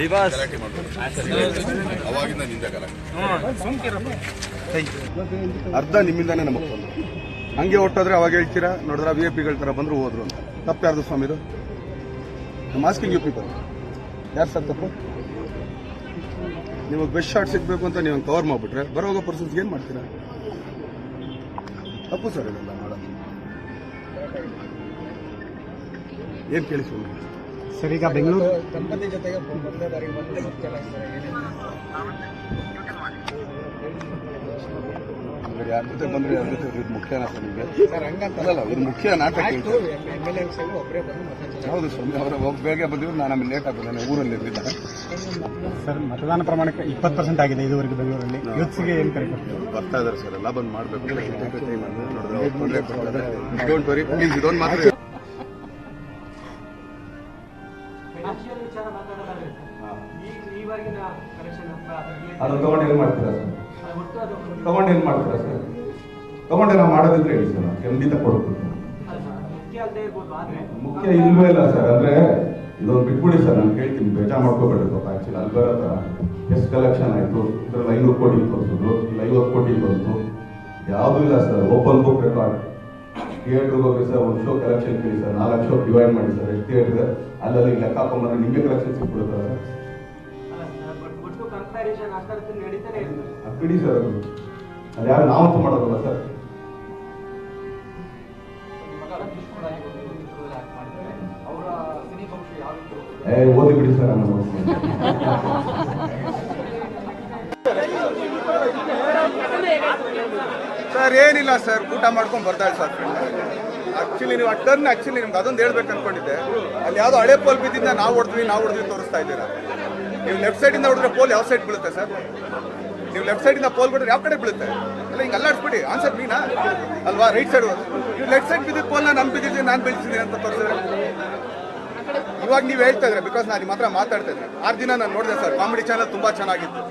ಗಲಾಟೆ ಮಾಡ್ಬೋದು ಅವಾಗಿಂದ ನಿಂದ ಗಲಾಟೆ ಅರ್ಧ ನಿಮ್ಮಿಂದಾನೇ ನಮಗೆ ಬಂದು ಹಂಗೆ ಹೊಟ್ಟೋದ್ರೆ ಅವಾಗ ಹೇಳ್ತೀರಾ ನೋಡಿದ್ರೆ VIP ಥರ ಬಂದ್ರು ಹೋದ್ರು ಅಂತ ತಪ್ಪು ಯಾರ್ದು ಸ್ವಾಮಿದು ಮಾಸ್ಕಿಂಗ್ ಯು ಪೀಪಲ್ ಯಾರು ಸರ್ ತಪ್ಪು ನಿಮಗೆ ಬೆಸ್ಟ್ ಶಾಟ್ ಸಿಗಬೇಕು ಅಂತ ನೀವು ಕವರ್ ಮಾಡಿಬಿಟ್ರೆ ಬರೋಗ ಪರ್ಸನ್ಸ್ಗೆ ಏನು ಮಾಡ್ತೀರಾ ತಪ್ಪು ಸರ್ ಇದೆಲ್ಲ ಮಾಡೋದು ಏನು ಕೇಳಿ ಸರ್ ಈಗ ಬೆಂಗಳೂರು ದಂಪತಿ ಜೊತೆಗೆ ಮೊದಲನೇ ಬಾರಿಗೆ ಬಂದು ಯಾರ ಜೊತೆ ಬಂದ್ರೆ ಯಾರ ಜೊತೆ ಇದು ಮುಖ್ಯ ನಾಟಕ ನಿಮಗೆ ಅಲ್ಲ ಇದು ಮುಖ್ಯ ನಾಟಕ ಹೌದು ಸ್ವಾಮಿ ಅವರ ಬೇಗ ಬಂದಿದ್ರು ನಾನು ಆಮೇಲೆ ಲೇಟ್ ಆಗ್ತದೆ ಊರಲ್ಲಿ ಇರ್ತಿದ್ದೆ ಸರ್ ಮತದಾನ ಪ್ರಮಾಣಕ್ಕೆ 20% ಆಗಿದೆ ಇದುವರೆಗೆ ಬೆಂಗಳೂರಲ್ಲಿ ಯೂತ್ಸ್ಗೆ ಏನು ಕರೆ ಬರ್ತಾ ಇದಾರೆ ಸರ್ ಎಲ್ಲ ಬಂದು ಮಾಡಬೇಕು ಡೋಂಟ್ ವರಿ ಪ್ಲೀಸ್ ಇದೊಂದು ಮಾತ್ರ ಅದು ತಗೊಂಡು ಏನು ಮಾಡ್ತೀರಾ ಸರ್ ತಗೊಂಡು ಏನು ಮಾಡ್ತೀರಾ ಸರ್ ತಗೊಂಡೆ ನಾವು ಮಾಡೋದಿದ್ರೆ ಹೇಳಿ ಸರ್ ಖಂಡಿತ ಕೊಡ್ಬೋದು ಮುಖ್ಯ ಇಲ್ವೇ ಇಲ್ಲ ಸರ್ ಅಂದ್ರೆ ಇದೊಂದು ಬಿಟ್ಬಿಡಿ ಸರ್ ನಾನು ಕೇಳ್ತೀನಿ ಬೇಜಾರು ಮಾಡ್ಕೋಬೇಡ್ರಿ ಪಾಪ ಆಕ್ಚುಲಿ ಅಲ್ಲಿ ಬರೋ ಥರ ಎಷ್ಟು ಕಲೆಕ್ಷನ್ ಆಯಿತು ಇದರಲ್ಲಿ 500 ಕೋಟಿ ತೋರಿಸಿದ್ರು ಇಲ್ಲಿ 50 ಕೋಟಿ ಬಂತು ಯಾವುದೂ ಇಲ್ಲ ಸರ್ ಓಪನ್ ಬುಕ್ ರೆಕಾರ್ಡ್ ಥಿಯೇಟ್ರಿಗೆ ಹೋಗಿ ಸರ್ ಒಂದು ಶೋ ಕಲೆಕ್ಷನ್ ಕೇಳಿ ಸರ್ 4 ಶೋ ಡಿವೈಡ್ ಮಾಡಿ ಸರ್ ಎಷ್ಟು ಥಿಯೇಟ್ರಿಗೆ ಅಲ್ಲಲ್ಲಿ ಲೆಕ್ಕ ಹಾಕೊಂಡ್ಬಂದ್ರೆ ನಿಮಗೆ ಕಲೆಕ್ಷನ್ ಸಿಕ್ಬಿಡುತ್ತೆ ಸರ್ ಬಿಡಿ ಸರ್ ಅದು ಯಾರು ನಾವಂತೂ ಮಾಡೋದಲ್ಲ ಸರ್ ಓದಿ ಬಿಡಿ ಸರ್ ಸರ್ ಏನಿಲ್ಲ ಸರ್ ಊಟ ಮಾಡ್ಕೊಂಡು ಬರ್ತಾ ಇದೆ ಸರ್ ಆಕ್ಚುಲಿ ನೀವು ಟರ್ನ್ ಆಕ್ಚುಲಿ ನಿಮ್ಗೆ ಅದೊಂದು ಹೇಳ್ಬೇಕು ಅನ್ಕೊಂಡಿದ್ದೆ ಅಲ್ಲಿ ಯಾವುದೋ ಹಳೆ ಪೋಲ್ ಬಿದ್ದಿದ್ದ ನಾವು ಹೊಡೆದ್ವಿ ತೋರಿಸ್ತಾ ಇದ್ದೀರಾ ನೀವು ಲೆಫ್ಟ್ ಸೈಡಿಂದ ಹೊಡೆದ್ರೆ ಪೋಲ್ ಯಾವ ಸೈಡ್ ಬೀಳುತ್ತೆ ಸರ್ ನೀವು ಲೆಫ್ಟ್ ಸೈಡಿಂದ ಪೋಲ್ ಬಿಟ್ಟರೆ ಯಾವ ಕಡೆ ಬೀಳುತ್ತೆ ಅಲ್ಲ ಹಿಂಗೆ ಅಲ್ಲಾಡ್ಸ್ಬಿಡಿ ಆನ್ಸರ್ ನೀನಾ ಅಲ್ವಾ ರೈಟ್ ಸೈಡ್ ನೀವು ಲೆಫ್ಟ್ ಸೈಡ್ ಬಿದ್ದಿದ್ದ ಪೋಲ್ನ ನಾನು ಬಿದ್ದಿದ್ದೀನಿ ನಾನು ಬೀಳ್ತಿದ್ದೀನಿ ಅಂತ ತೋರಿಸಿದ್ರೆ ಇವಾಗ ನೀವು ಹೇಳ್ತಾ ಇದ್ರೆ ಬಿಕಾಸ್ ನಾನು ನಿಮ್ಮ ಹತ್ರ ಮಾತಾಡ್ತಾ ಇದ್ದೆ 6 ದಿನ ನಾನು ನೋಡಿದೆ ಸರ್ ಕಾಮಿಡಿ ಚಾನಲ್ ತುಂಬಾ ಚೆನ್ನಾಗಿತ್ತು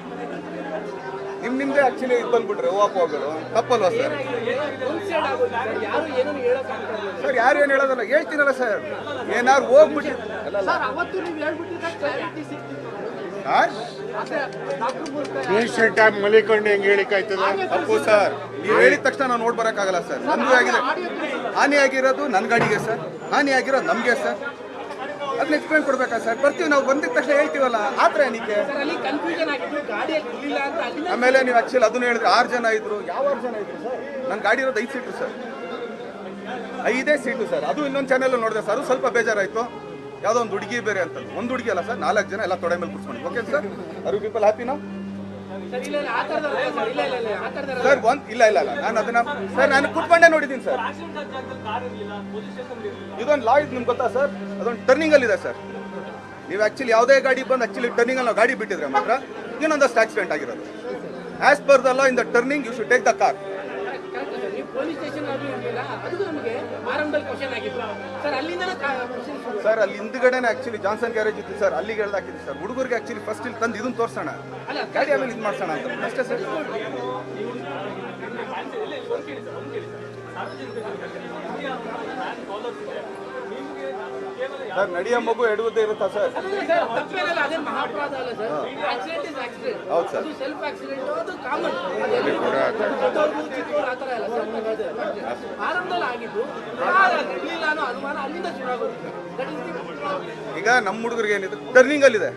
ನಿಮ್ದೇ ಆಕ್ಚುಲಿ ಇದು ಬಂದ್ಬಿಟ್ರೆ ಓಪೋಗಳು ತಪ್ಪಲ್ವಾ ಸರ್ ಸರ್ ಯಾರು ಏನು ಹೇಳೋದಲ್ಲ ಹೇಳ್ತೀನಲ್ಲ ಸರ್ ಏನಾದ್ರು ಹೋಗ್ಬಿಟ್ಟು ಮಲಿಕೊಂಡು ಹೆಂಗೆ ಹೇಳಿಕಾಯ್ತದ ತಪ್ಪು ಸರ್ ನೀವು ಹೇಳಿದ ತಕ್ಷಣ ನಾವು ನೋಡ್ ಬರೋಕ್ಕಾಗಲ್ಲ ಸರ್ ನಮ್ದು ಆಗಿದೆ ಹಾನಿ ಆಗಿರೋದು ನನ್ನ ಗಾಡಿಗೆ ಸರ್ ಹಾನಿ ಆಗಿರೋದು ನಮಗೆ ಸರ್ ಅದನ್ನ ಎಕ್ಸ್ಪ್ಲೇನ್ ಕೊಡ್ಬೇಕಾ ಸರ್ ಬರ್ತೀವಿ ನಾವು ಬಂದಿದ ತಕ್ಷಣ ಹೇಳ್ತೀವಲ್ಲ ಆ ಥರ ಏನಕ್ಕೆ ಆಮೇಲೆ ನೀವು ಆಕ್ಚುಲಿ ಅದನ್ನು ಹೇಳಿದ್ರೆ 6 ಜನ ಇದ್ರು ಯಾವ 6 ಜನ ಇದ್ರು ಸರ್ ನನ್ನ ಗಾಡಿ ಇರೋದು 5 ಸೀಟು ಸರ್ 5 ಸೀಟು ಸರ್ ಅದು ಇನ್ನೊಂದು ಚಾನೆಲ್ ನೋಡಿದೆ ಸರ್ ಸ್ವಲ್ಪ ಬೇಜಾರಾಯಿತು ಯಾವುದೋ ಒಂದು ಹುಡುಗಿ ಬೇರೆ ಅಂತ ಒಂದು ಹುಡುಗಿ ಅಲ್ಲ ಸರ್ 4 ಜನ ಎಲ್ಲ ತೊಡೆ ಮೇಲೆ ಕೂರ್ಸ್ಕೊಂಡು ಓಕೆ ಸರ್ ಅರು ಪೀಪಲ್ ಹ್ಯಾಪಿ ನಾವು ಸರ್ ಇಲ್ಲ ನಾನು ಅದನ್ನ ಸರ್ ನಾನು ಕುತ್ಕೊಂಡೇ ನೋಡಿದ್ದೀನಿ ಸರ್ ಇದೊಂದು ಲಾ ಇದು ನಿಮ್ಗೆ ಗೊತ್ತಾ ಸರ್ ಅದೊಂದು ಟರ್ನಿಂಗ್ ಅಲ್ಲಿ ಇದೆ ಸರ್ ನೀವು ಆಕ್ಚುಲಿ ಯಾವುದೇ ಗಾಡಿ ಬಂದು ಆಕ್ಚುಲಿ ಟರ್ನಿಂಗ್ ಅಲ್ಲಿ ನಾವು ಗಾಡಿ ಬಿಟ್ಟಿದ್ರೆ ಮಾತ್ರ ಇನ್ನೊಂದಷ್ಟು ಆಕ್ಸಿಡೆಂಟ್ ಆಗಿರೋದು as per the law in the turning you should take the car sir ಅಲ್ಲಿ ಹಿಂದ್ಗಡೆನೆ ಆಕ್ಚುಲಿ ಜಾನ್ಸನ್ ಗ್ಯಾರೇಜ್ ಇತ್ತು ಸರ್ ಅಲ್ಲಿಗೆ ಹೇಳ್ದಾಕಿದ್ವಿ ಸರ್ ಹುಡುಗರಿಗೆ ಆಕ್ಚುಲಿ ಫಸ್ಟ್ ಇಲ್ಲಿ ತಂದು ಇದನ್ನ ತೋರಿಸೋಣ ಗಾಡಿ ಆಮೇಲೆ ಇದು ಮಾಡ್ಸೋಣ ಅಂತ ಅಷ್ಟೇ ಸರ್ ಸರ್ ನಡೆಯೋ ಮಗು ಎಡುವುದೇ ಇರುತ್ತಾ ಸರ್ ಹೌದು ಸರ್ ಈಗ ನಮ್ಮ ಹುಡುಗರಿಗೆ ಏನಿದೆ ಟರ್ನಿಂಗ್ ಅಲ್ಲಿ ಇದೆ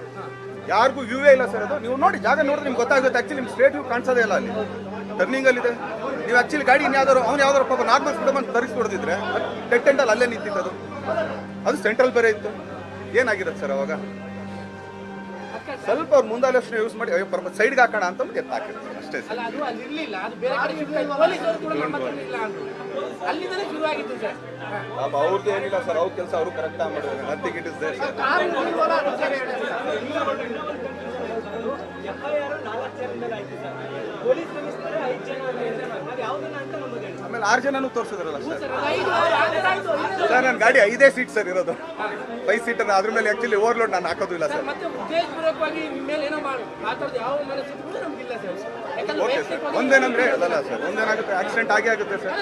ಯಾರಿಗೂ ವ್ಯೂವೇ ಇಲ್ಲ ಸರ್ ಅದು ನೀವು ನೋಡಿ ಜಾಗ ನೋಡಿದ್ರೆ ನಿಮ್ಗೆ ಗೊತ್ತಾಗುತ್ತೆ ಆಕ್ಚುಲಿ ನಿಮ್ಗೆ ಸ್ಟ್ರೇಟ್ ವ್ಯೂ ಕಾಣಿಸೋದೇ ಇಲ್ಲ ಅಲ್ಲಿ ಟರ್ನಿಂಗ್ ಅಲ್ಲಿ ಇದೆ ನೀವು ಆಕ್ಚುಲಿ ಗಾಡಿ ಇನ್ಯಾವ್ದಾರು ಅವ್ನು ಯಾವ್ದಾರು ಪಾಪ ನಾರ್ಮಲ್ ಸ್ಪೀಡ್ ಬಂದು ತರಿಸ್ಬಿಡ್ದಿದ್ರೆ ಡೆಡ್ ಎಂಡಲ್ಲಿ ಅಲ್ಲೇ ನಿಂತಿತ್ತು ಅದು ಸೆಂಟ್ರಲ್ ಬೇರೆ ಇತ್ತು ಏನಾಗಿರುತ್ತೆ ಸರ್ ಅವಾಗ ಸ್ವಲ್ಪ ಅವ್ರು ಮುಂದಾಲೋಚನೆ ಯೂಸ್ ಮಾಡಿ ಸೈಡ್ಗೆ ಹಾಕೋಣ ಅಂತ ಎತ್ತು ಹಾಕಿರ್ತಾರೆ ಅಷ್ಟೇ ಸರ್ ಅವ್ರದ್ದು ಏನಿಲ್ಲ ಸರ್ ಅವ್ರ ಕೆಲಸ ಅವರು ಕರೆಕ್ಟ್ ಆಗಿ ಮಾಡಿದ್ದಾರೆ nothing it is there sir ಆಮೇಲೆ 6 ಜನನೂ ತೋರಿಸಿದ್ರಲ್ಲ ಸರ್ ಸರ್ ನನ್ನ ಗಾಡಿ 5 ಸೀಟ್ ಸರ್ ಇರೋದು 5 ಸೀಟರ್ ಅದ್ರ ಮೇಲೆ ಆಕ್ಚುಲಿ ಓವರ್ಲೋಡ್ ನಾನು ಹಾಕೋದು ಇಲ್ಲ ಸರ್ ಓಕೆ ಸರ್ ಒಂದೇನಂದ್ರೆ ಅದಲ್ಲ ಸರ್ ಒಂದೇನಾಗುತ್ತೆ ಆಕ್ಸಿಡೆಂಟ್ ಆಗೇ ಆಗುತ್ತೆ ಸರ್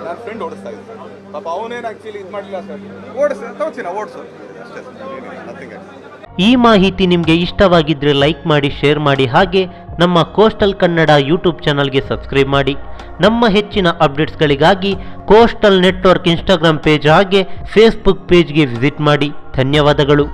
ನನ್ನ ಫ್ರೆಂಡ್ ಓಡಿಸ್ತಾ ಇದ್ದೆ ಸರ್. ಪಾಪ ಅವನೇನು ಆ್ಯಕ್ಚುಲಿ ಇದು ಮಾಡಲಿಲ್ಲ ಸರ್. ಓಡಿಸು ಅಷ್ಟೇ ಸರ್, ನಥಿಂಗ್. ಈ ಮಾಹಿತಿ ನಿಮಗೆ ಇಷ್ಟವಾಗಿದ್ದರೆ ಲೈಕ್ ಮಾಡಿ, ಶೇರ್ ಮಾಡಿ, ಹಾಗೆ ನಮ್ಮ ಕೋಸ್ಟಲ್ ಕನ್ನಡ ಯೂಟ್ಯೂಬ್ ಚಾನಲ್ಗೆ ಸಬ್ಸ್ಕ್ರೈಬ್ ಮಾಡಿ. ನಮ್ಮ ಹೆಚ್ಚಿನ ಅಪ್ಡೇಟ್ಸ್ಗಳಿಗಾಗಿ ಕೋಸ್ಟಲ್ ನೆಟ್ವರ್ಕ್ ಇನ್ಸ್ಟಾಗ್ರಾಮ್ ಪೇಜ್ ಹಾಗೆ ಫೇಸ್ಬುಕ್ ಪೇಜ್ಗೆ ವಿಸಿಟ್ ಮಾಡಿ. ಧನ್ಯವಾದಗಳು.